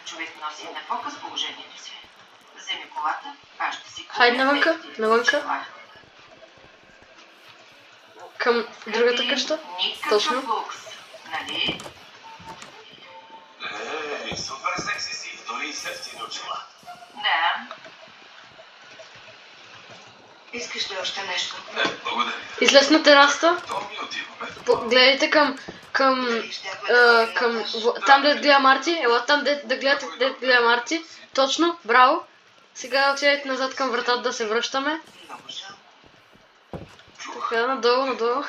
човек носи на показ положението си. Вземи колата, аз ще си... Хайде навънка, навънка. Към другата къща. Точно. Лукс, нали? Супер секси си, дори и сефти очила. Да. Искаш ли още нещо? Благодаря. Излез на терасата. То ми отиваме. Гледайте към там де гледа Марти. Ела там да гледа Марти. Точно, браво. Сега отидете назад към вратата да се връщаме. Много жал. Така, надолу.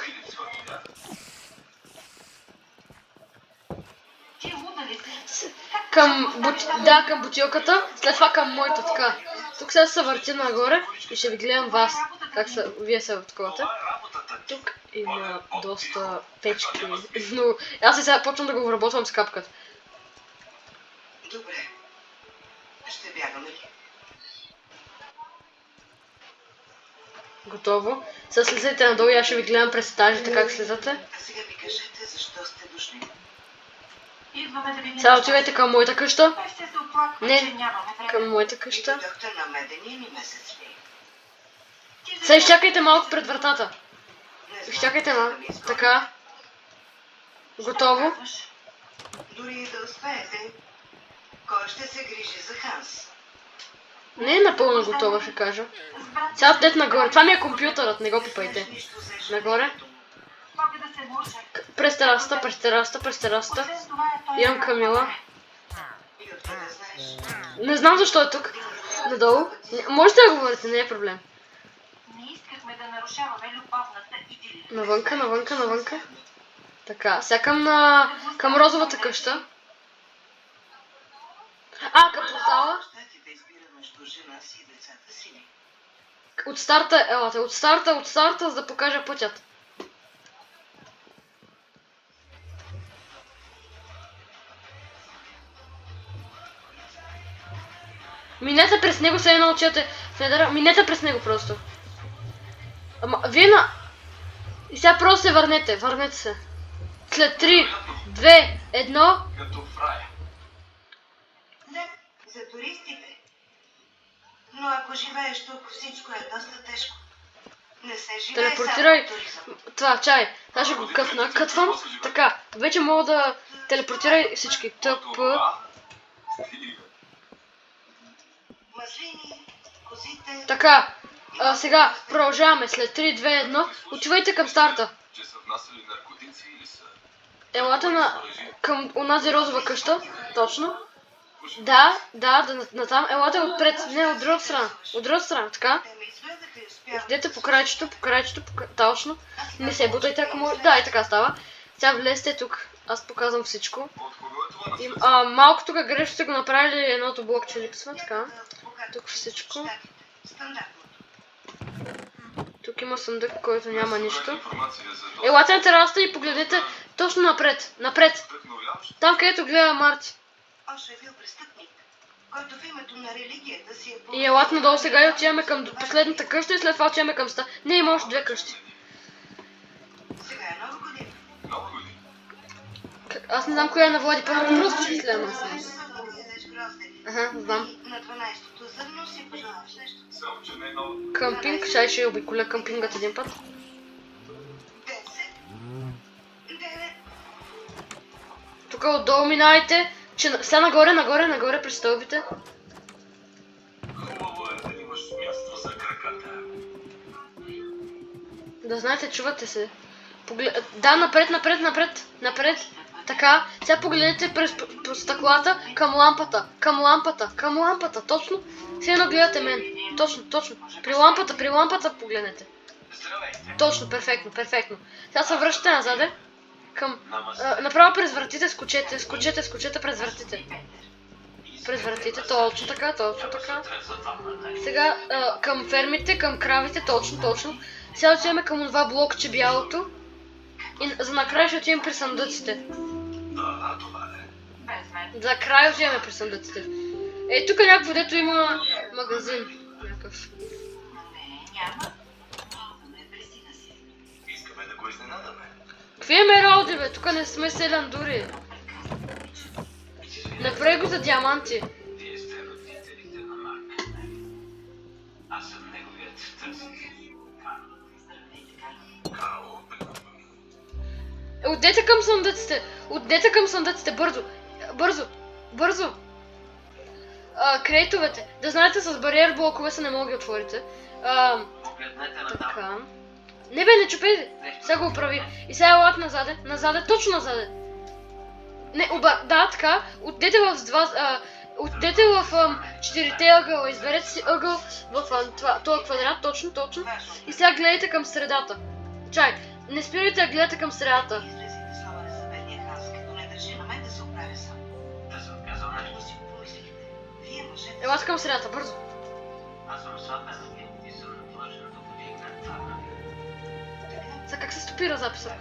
Ти луда ли си? Към бутилката, след това към моята, така. Тук сега се върти нагоре и ще ви гледам вас, как вие се върткувате. Това е работата ти. Тук има доста печки, но аз сега почвам да го обработвам с капката. Добре. Ще бягаме ли? Готово. Сега слизайте надолу и аз ще ви гледам през етажите как слизате. А сега ми кажете защо сте дошли. Идваме да видим... Сега отивайте към моята къща. Той ще се оплаква, Не, че нямаме време. към моята къща. Дойдохте на медения ми месец ли? Сега изчакайте малко пред вратата. Не знам, Изчакайте как да малко. ми изгоня. Така. Готово. Казваш? Дори и да успеете, кой ще се грижи за Ханс? Не е напълно готова, ще кажа. Сега отидете нагоре. Това ми е компютърът, не го пипайте. Нищо за Нагоре. Мога да се мурша. През терасата. Освен това е той... Имам Камила. И откъде знаеш? Не знам защо е тук. Надолу. Можете да говорите, не е проблем. Не искахме да нарушаваме любовната идилия. Навънка. Така, сега към розовата къща. Към портала. Щати да избира между жена си и децата си ли? От старта, елате, от старта, за да покажа пътят. Минете през него, сега научете. Минете през него просто. Ама, вие на... И сега просто се върнете се. След 3, 2, 1... Като в рая. Не, за туристите. Но ако живееш тук, всичко е доста тежко. Не се живее Телепортирай. само от туризъм. Това, чай. Сега ще го кътвам. Така, вече мога да телепортирай всички. ТП. Стига. Маслини, козите... Така, сега продължаваме. След 3, 2, 1. Отивайте към старта. Че са внасяли наркотици или са... Елате към онази розова къща. Точно. Да, натам. Елате отпред. Не, от другата страна. Така. Те ме изведаха и успях. Идете по крайчето. Точно. Не се бутайте, ако може. Да, и така става. Сега влезте тук. Аз показвам всичко. От кого е това на Малко тук грешно сте го направили, едното блокче липсва, така. Тук всичко. Стандартно. Тук има съндък, който няма нищо. информация за този Елате на терасата и погледнете точно напред. вдъхновяващ? Там, където гледа Марти. Ош е бил престъпник, който в името на религията си е... И елате надолу сега и отиваме към последната къща и след това отиваме към Не, има още 2 къщи. Сега е нова година. Много години. Аз не знам коя е на Влади, първо просто ще изследвам с него. Да ядеш грозде. Ага, знам. И на 12-то зърно си пожелаваш нещо. Само, че не е много. Къмпинг, ще обиколя къмпингът един път. 10. 9. Тук отдолу минайте. Сега нагоре през стълбите. Хубаво е да имаш място за краката. Да знаете, чувате се. Да, напред. Така, сега погледнете през стъклата към лампата. Точно. Сега едно гледате мен. Точно. При лампата погледнете. Здравейте. Точно, перфектно. Сега се връщате назаде. Направо през вратите скочете през вратите. Точно така. Сега към фермите, към кравите, точно. Сега отиваме към това блокче бялото. И за накрая ще отидем при съндъците. Да, това е. Без мен. За край отиваме при съндъците. Тук някакво дето има магазин. Някакъв. Не, няма. Не пресина си. Искаме да го изненадаме. Какви е мералди, бе? Тук не сме селян дори. Направи го за диаманти. Вие сте родителите на Марк. Аз съм неговият търсител. Карл. Отдете към съндъците! Отдете към съндъците! Бързо! Бързо! Бързо! Крейтовете. Да знаете, с бариер блокове се не мога да отворите. Погледнете на там. Така. Не бе, не чупете! Сега го оправи. И сега елат назаде. Назаде, точно назаде. Не, да, така. Отдете в два... отдете в четирите ъгъла. Изберете си ъгъл в този квадрат, точно. И сега гледайте към средата. Чай, не спирайте да гледате към средата. Изразите слова на събедния хас, като не държи на мен да се оправя сам. Да се отказал нещо. Ако си го помислихте, вие мъжете... Елат към средата, бързо. Аз съм сватен и съм длъжен да подигна това. Сега как се стопира записа?